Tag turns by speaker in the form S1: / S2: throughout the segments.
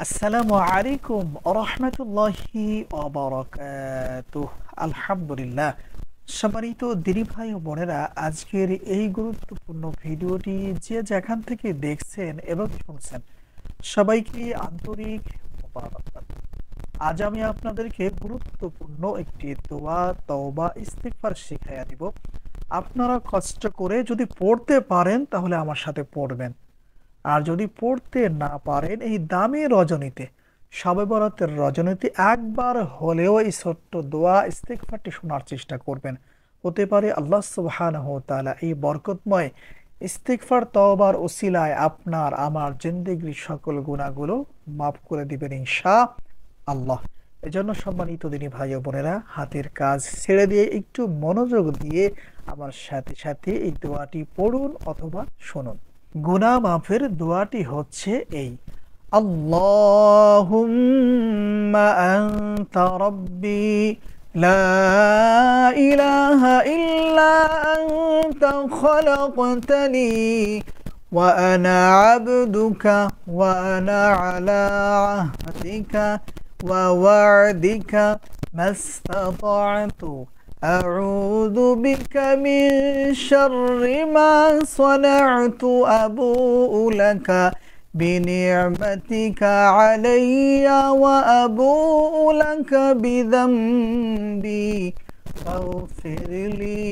S1: আসসালামু আলাইকুম রাহমাতুল্লাহি ওয়া বারাকাতুহু। আলহামদুলিল্লাহ। সম্মানিত দিনী ভাই ও বোনেরা, আজকের এই গুরুত্বপূর্ণ ভিডিওটি যে যেখান থেকে দেখছেন এবং শুনছেন, সবাইকে আন্তরিক মোবারকবাদ। আজ আমি আপনাদেরকে গুরুত্বপূর্ণ একটি দোয়া, তওবা, ইস্তিগফার শিখাইয়া দিব। আপনারা কষ্ট করে যদি পড়তে পারেন তাহলে আমার সাথে পড়বেন। আর যদি পড়তে না পারেন, এই দামি রজনীতে, শবে বরাতের রজনীতে একবার হলেও এই ছোট্ট দোয়া ইস্তিগফারটি শোনার চেষ্টা করবেন। হতে পারে আল্লাহ সুবহানাহু ওয়া তাআলা এই বরকতময় ইস্তিগফার তওবার ওসিলায় আপনার আমার জিন্দেগীর সকল গুনাহগুলো মাফ করে দিবেন ইনশাআল্লাহ। এজন্য সম্মানিত দিনী ভাই ও বোনেরা, হাতের কাজ ছেড়ে দিয়ে একটু মনোযোগ দিয়ে আমার সাথে সাথে এই দোয়াটি পড়ুন অথবা শুনুন। গুনাহ মাফের দোয়াটি হচ্ছে এই: আল্লাহুম্মা আনতা রাব্বি লা ইলাহা ইল্লা আনতা খালাকতানি ওয়া আনা আবদুকা ওয়া আনা আলা আহদিকা ওয়া ওয়া'দিকা মাস্তাতা'তু أعوذ بك من شر ما صنعت أبوء لك بنعمتك علي وأبوء لك بذنبي فاغفر لي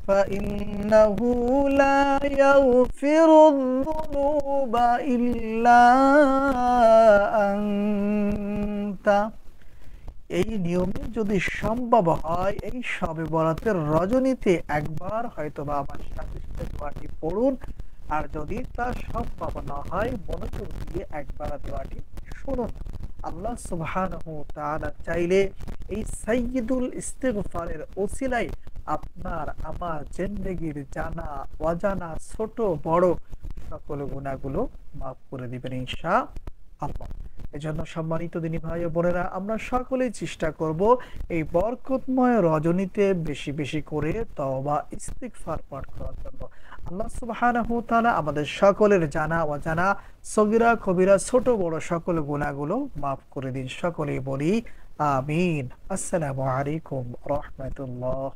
S1: فإنه لا يغفر الذنوب إلا أنت। এই নিয়মে যদি সম্ভব হয়, এই শবে বরাতের রজনীতে একবার হয়তোবা আমার সাথে সাথে দোয়াটি পড়ুন। আর যদি তা সম্ভব না হয়, মনোযোগ দিয়ে একবার দোয়াটি শুনুন। আল্লাহ সুবহানাহু ওয়া তাআলা চাইলে এই সাইয়্যিদুল ইস্তিগফারের ওসিলায় আপনার আমার জিন্দেগীর জানা অজানা ছোট বড় সকল গুনাহগুলো মাফ করে দিবেন ইনশাআল্লাহ। এজন্য সম্মানিত দিনী ভাই ও বোনেরা, আমরা সকলেই চেষ্টা করব এই বরকতময় রজনীতে বেশি বেশি করে তওবা ইস্তিগফার পাঠ করার জন্য। আল্লাহ সুবহানাহু ওয়া তাআলা আমাদের সকলের জানা অজানা সগীরা কবিরা ছোট বড় সকল গুনাহগুলো মাফ করে দিন। সকলেই বলি আমিন। আসসালামু আলাইকুম রাহমাতুল্লাহ।